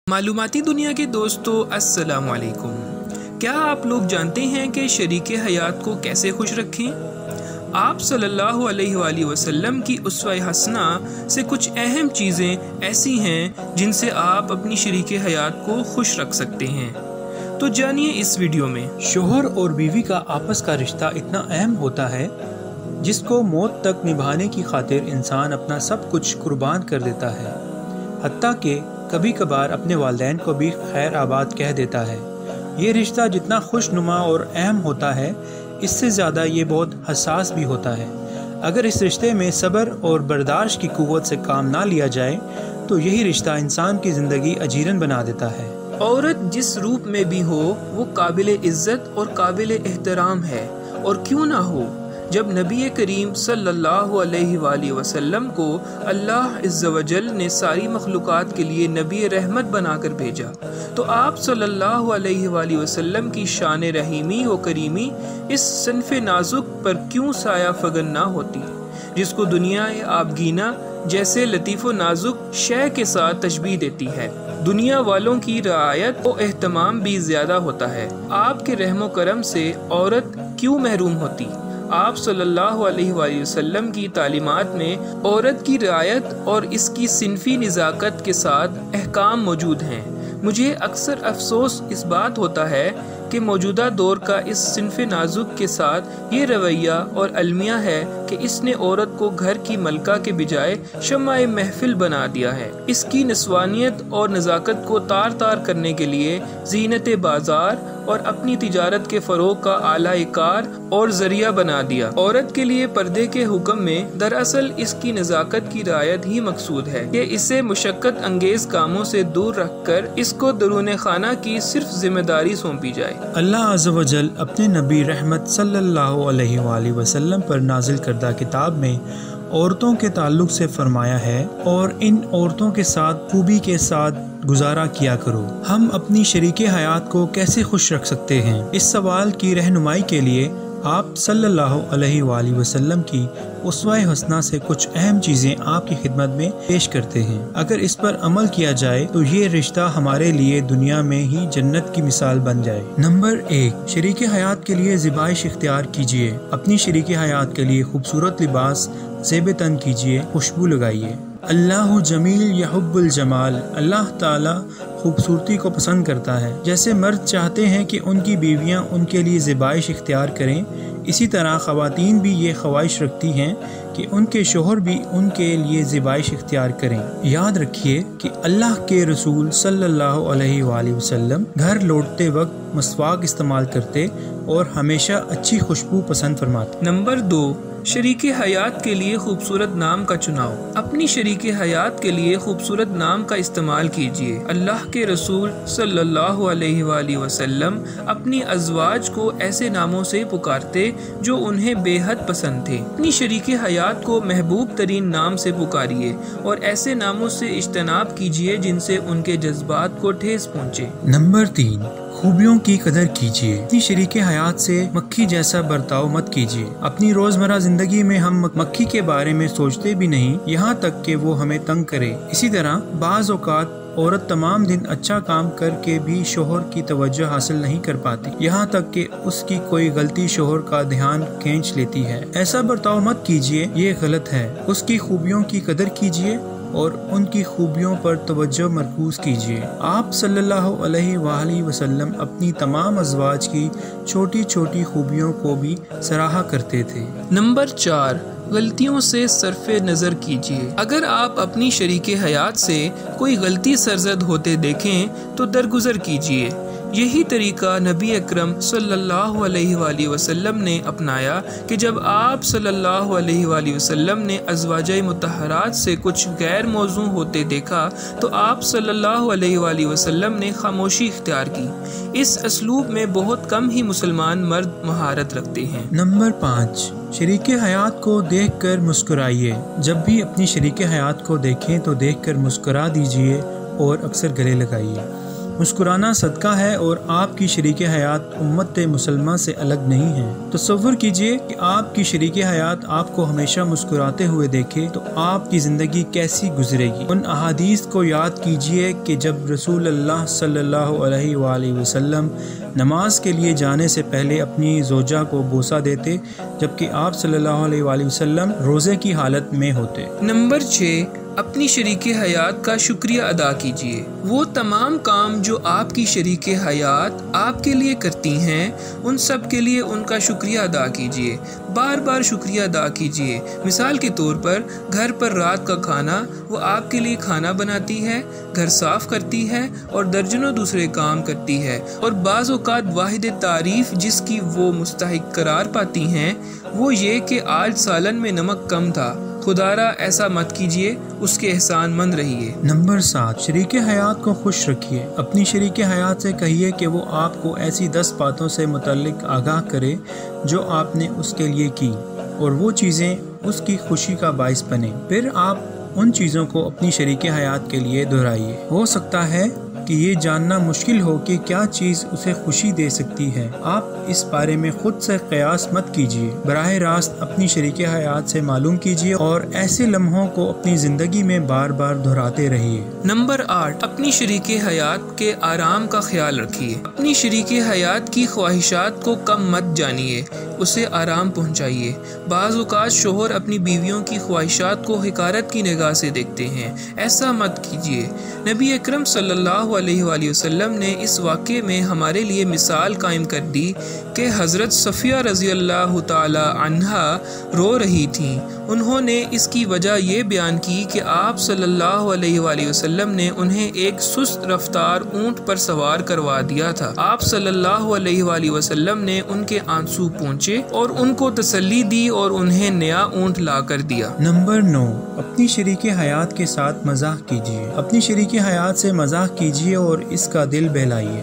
मालूमाती दुनिया के दोस्तों, अस्सलाम वालेकुम। क्या आप लोग जानते हैं कि शरीके हयात को कैसे खुश रखें? आप सल्लल्लाहु अलैहि वसल्लम की उसवा हसना से कुछ अहम चीज़ें ऐसी हैं जिनसे आप अपनी शरीके हयात को खुश रख सकते हैं। तो जानिए इस वीडियो में। शोहर और बीवी का आपस का रिश्ता इतना अहम होता है जिसको मौत तक निभाने की खातिर इंसान अपना सब कुछ कुर्बान कर देता है, हत्ता कि कभी कभार अपने वालिदैन को भी खैर आबाद कह देता है। ये रिश्ता जितना खुशनुमा और अहम होता है, इससे ज़्यादा ये बहुत हसास भी होता है। अगर इस रिश्ते में सब्र और बर्दाश्त की कुव्वत से काम ना लिया जाए तो यही रिश्ता इंसान की ज़िंदगी अजीरन बना देता है। औरत जिस रूप में भी हो वो काबिल इज़्ज़त और काबिल एहतराम है, और क्यों ना हो। जब नबी करीम सल्लल्लाहु अलैहि वसल्लम को अल्लाह इज़्ज़ा वजल ने सारी मखलूक़ात के लिए नबी रहमत बनाकर भेजा, तो आप सल्लल्लाहु अलैहि वसल्लम की शान रहीमी व करीमी इस सनफ़े नाजुक पर क्यों साया फगन ना होती, जिसको दुनिया आबगीना जैसे लतीफ़ व नाजुक शय के साथ तशबीह देती है। दुनिया वालों की रियायत और एहतमाम भी ज़्यादा होता है। आपके रहमो करम से औरत क्यों महरूम होती? आप सल्लल्लाहु अलैहि वसल्लम की तालीमात में औरत की रियायत और इसकी सिनफी निज़ाकत के साथ अहकाम मौजूद हैं। मुझे अक्सर अफसोस इस बात होता है कि मौजूदा दौर का इस सिनफ़े नाजुक के साथ ये रवैया और अलमिया है कि इसने औरत को घर की मलका के बजाय शम्माए महफिल बना दिया है। इसकी नस्वानियत और नज़ाकत को तार तार करने के लिए ज़ीनत बाज़ार और अपनी तिजारत के फ़रोग़ का आला कार और ज़रिया बना दिया। औरत के लिए पर्दे के हुक्म में दरअसल इसकी नज़ाकत की रियायत ही मकसूद है कि इसे मुशक्क़त अंगेज़ कामों से दूर रखकर इसको दरूने खाना की सिर्फ जिम्मेदारी सौंपी जाए। अल्लाह अज़्ज़ा व जल अपने नबी रहमत सल्लल्लाहु अलैहि वसल्लम पर नाजिल करदा किताब में औरतों के ताल्लुक से फरमाया है, और इन औरतों के साथ खूबी के साथ गुजारा किया करो। हम अपनी शरीके हयात को कैसे खुश रख सकते हैं? इस सवाल की रहनुमाई के लिए आप सल्लल्लाहु अलैहि वसल्लम की उसवा हसना से कुछ अहम चीज़ें आपकी खिदमत में पेश करते हैं। अगर इस पर अमल किया जाए तो ये रिश्ता हमारे लिए दुनिया में ही जन्नत की मिसाल बन जाए। नंबर 1, शरीके हयात के लिए ज़िबाइश इख्तियार कीजिए। अपनी शरीके हयात के लिए खूबसूरत लिबास ज़ेब तन कीजिए, खुशबू लगाइए। अल्लाह जमील यहुब्बुल जमाल, अल्लाह ताला खूबसूरती को पसंद करता है। जैसे मर्द चाहते हैं कि उनकी बीवियां उनके लिए ज़िबाइश इख्तियार करें, इसी तरह ख़वातीन भी ये ख्वाहिश रखती हैं कि उनके शोहर भी उनके लिए ज़िबाइश इख्तियार करें। याद रखिए कि अल्लाह के रसूल सल्लल्लाहु अलैहि वसल्लम घर लौटते वक्त मसवाक इस्तेमाल करते और हमेशा अच्छी खुशबू पसंद फरमाते। नंबर 2, शरीके हयात के लिए खूबसूरत नाम का चुनाव। अपनी शरीके हयात के लिए खूबसूरत नाम का इस्तेमाल कीजिए। अल्लाह के रसूल सल्लल्लाहु अलैहि वसल्लम अपनी अज़वाज को ऐसे नामों से पुकारते जो उन्हें बेहद पसंद थे। अपनी शरीके हयात को महबूब तरीन नाम से पुकारिए और ऐसे नामों से इज्तनाब कीजिए जिनसे उनके जज्बात को ठेस पहुँचे। नंबर 3, खूबियों की कदर कीजिए। अपनी शरीके हयात से मक्खी जैसा बर्ताव मत कीजिए। अपनी रोजमर्रा जिंदगी में हम मक्खी के बारे में सोचते भी नहीं, यहाँ तक कि वो हमें तंग करे। इसी तरह बाज़ औक़ात औरत तमाम दिन अच्छा काम करके भी शोहर की तवज्जो हासिल नहीं कर पाती, यहाँ तक कि उसकी कोई गलती शोहर का ध्यान खींच लेती है। ऐसा बर्ताव मत कीजिए, ये गलत है। उसकी खूबियों की कदर कीजिए और उनकी खूबियों पर तवज्जो मरकूज कीजिए। आप सल्लल्लाहु अलैहि वसल्लम अपनी तमाम अज़वाज की छोटी छोटी खूबियों को भी सराहा करते थे। नंबर 4, गलतियों से सरफे नज़र कीजिए। अगर आप अपनी शरीके हयात से कोई गलती सरजद होते देखें तो दरगुजर कीजिए। यही तरीका नबी अकरम सल्लल्लाहु अलैहि वसल्लम ने अपनाया कि जब आप सल्लल्लाहु अलैहि वसल्लम ने अज़वाजे मुतहरात से कुछ गैर मौजू होते देखा तो आप सल्लल्लाहु अलैहि वसल्लम ने खामोशी इख्तियार की। इस असलूब में बहुत कम ही मुसलमान मर्द महारत रखते हैं। नंबर 5, शरीके हयात को देखकर मुस्कुराइए। जब भी अपनी शरीके हयात को देखें तो देखकर मुस्कुरा दीजिए और अक्सर गले लगाइए। مسکرانا صدقہ ہے اور آپ کی شریک حیات امت مسلمہ سے الگ نہیں ہے۔ تصور کیجئے کہ آپ کی شریک حیات آپ کو ہمیشہ مسکراتے ہوئے دیکھے تو آپ کی زندگی کیسی گزرے گی۔ ان احادیث کو یاد کیجئے کہ جب رسول اللہ صلی اللہ علیہ وآلہ وسلم نماز کے لیے جانے سے پہلے اپنی زوجہ کو بوسہ دیتے جبکہ آپ صلی اللہ علیہ وآلہ وسلم روزے کی حالت میں ہوتے۔ نمبر 6، اپنی شریک حیات کا شکریہ ادا کیجیے۔ وہ تمام کام جو آپ کی شریک حیات آپ کے لیے کرتی ہیں ان سب کے لیے ان کا شکریہ ادا کیجیے، بار بار شکریہ ادا کیجیے۔ مثال کے طور پر گھر پر رات کا کھانا وہ آپ کے لیے کھانا بناتی ہے، گھر صاف کرتی ہے اور درجنوں دوسرے کام کرتی ہے، اور بعض اوقات واحد تعریف جس کی وہ مستحق قرار پاتی ہیں وہ یہ کہ آج سالن میں نمک کم تھا، خدارا ایسا مت کیجیے، اس کے احسان مند رہیے۔ نمبر 7، شریک حیات کو خوش رکھیے۔ اپنی شریک حیات سے کہیے کہ وہ آپ کو ایسی 10 باتوں سے متعلق آگاہ کرے جو آپ نے اس کے لیے کی اور وہ چیزیں اس کی خوشی کا باعث بنیں۔ پھر آپ ان چیزوں کو اپنی شریک حیات کے لیے دہرائیے۔ ہو سکتا ہے کہ یہ جاننا مشکل ہو کہ کیا چیز اسے خوشی دے سکتی ہے۔ آپ اس بارے میں خود سے قیاس مت کیجیے، براہ راست اپنی شریک حیات سے معلوم کیجیے اور ایسے لمحوں کو اپنی زندگی میں بار بار دہراتے رہیے۔ نمبر 8، اپنی شریک حیات کے آرام کا خیال رکھیے۔ اپنی شریک حیات کی خواہشات کو کم مت جانیے، اسے آرام پہنچائیے۔ بعض اوقات شوہر اپنی بیویوں کی خواہشات کو حقارت کی نگاہ سے دیکھتے ہیں، ایسا مت کیجیے۔ نبی اکرم صلی اللہ علیہ وآلہ وسلم نے اس واقعے میں ہمارے لیے مثال قائم کر دی کہ حضرت صفیہ رضی اللہ تعالی عنہا رو رہی تھیں۔ انہوں نے اس کی وجہ یہ بیان کی کہ آپ صلی اللہ علیہ وآلہ وسلم نے انہیں ایک سست رفتار اونٹ پر سوار کروا دیا تھا۔ آپ صلی اللہ علیہ وآلہ وسلم نے ان کے آنسو پونچھے اور ان کو تسلی دی اور انہیں نیا اونٹ لا کر دیا۔ نمبر 9، اپنی شریک حیات کے ساتھ مزاح کیجیے۔ اپنی شریک حیات سے مزاح کیجیے اور اس کا دل بہلائیے۔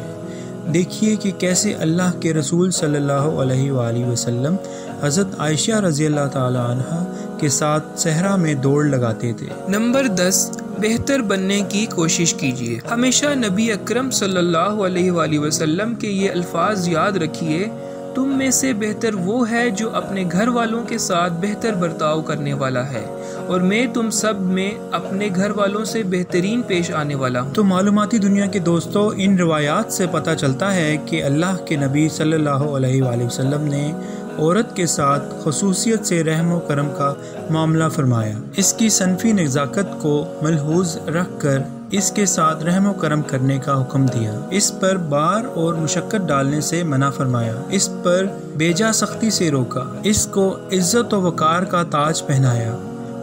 دیکھیے کہ کیسے اللہ کے رسول صلی اللہ علیہ وآلہ وسلم حضرت عائشہ رضی اللہ تعالی عنہ کے ساتھ صحرا میں دوڑ لگاتے تھے۔ نمبر 10، بہتر بننے کی کوشش کیجیے۔ ہمیشہ نبی اکرم صلی اللہ علیہ وآلہ وسلم کے یہ الفاظ یاد رکھیے، تم میں سے بہتر وہ ہے جو اپنے گھر والوں کے ساتھ بہتر برتاؤ کرنے والا ہے، اور میں تم سب میں اپنے گھر والوں سے بہترین پیش آنے والا ہوں۔ تو معلوماتی دنیا کے دوستوں، ان روایات سے پتہ چلتا ہے کہ اللہ کے نبی صلی اللہ علیہ وآلہ وسلم نے عورت کے ساتھ خصوصیت سے رحم و کرم کا معاملہ فرمایا، اس کی صنفی نزاکت کو ملحوظ رکھ کر اس کے ساتھ رحم و کرم کرنے کا حکم دیا، اس پر بار اور مشقت ڈالنے سے منع فرمایا، اس پر بیجا سختی سے روکا، اس کو عزت و وقار کا تاج پہنایا،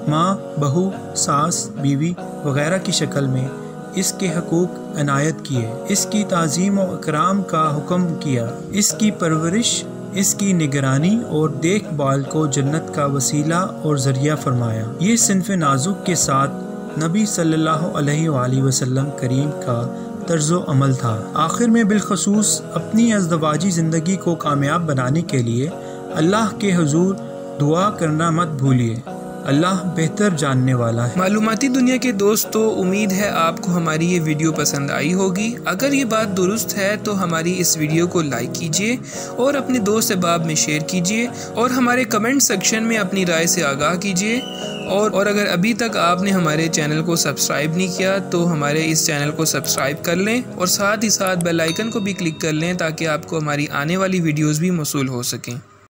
ماں، بہو، ساس، بیوی وغیرہ کی شکل میں اس کے حقوق عنایت کیے، اس کی تعظیم و اکرام کا حکم کیا، اس کی پرورش، اس کی نگرانی اور دیکھ بھال کو جنت کا وسیلہ اور ذریعہ فرمایا۔ یہ صنف نازک کے ساتھ نبی صلی اللہ علیہ وآلہ وسلم کریم کا طرز و عمل تھا۔ آخر میں بالخصوص اپنی ازدواجی زندگی کو کامیاب بنانے کے لیے اللہ کے حضور دعا کرنا مت بھولیے، اللہ بہتر جاننے والا ہے۔ معلوماتی دنیا کے دوستو، امید ہے آپ کو ہماری یہ ویڈیو پسند آئی ہوگی۔ اگر یہ بات درست ہے تو ہماری اس ویڈیو کو لائک کیجیے اور اپنے دوست احباب میں شیئر کیجیے، اور ہمارے کمنٹ سیکشن میں اپنی رائے سے آگاہ کیجیے، اور اگر ابھی تک آپ نے ہمارے چینل کو سبسکرائب نہیں کیا تو ہمارے اس چینل کو سبسکرائب کر لیں، اور ساتھ ہی ساتھ بیل آئیکن کو بھی کلک کر لیں تاکہ آپ کو ہماری آنے والی ویڈیوز بھی موصول ہو سکیں۔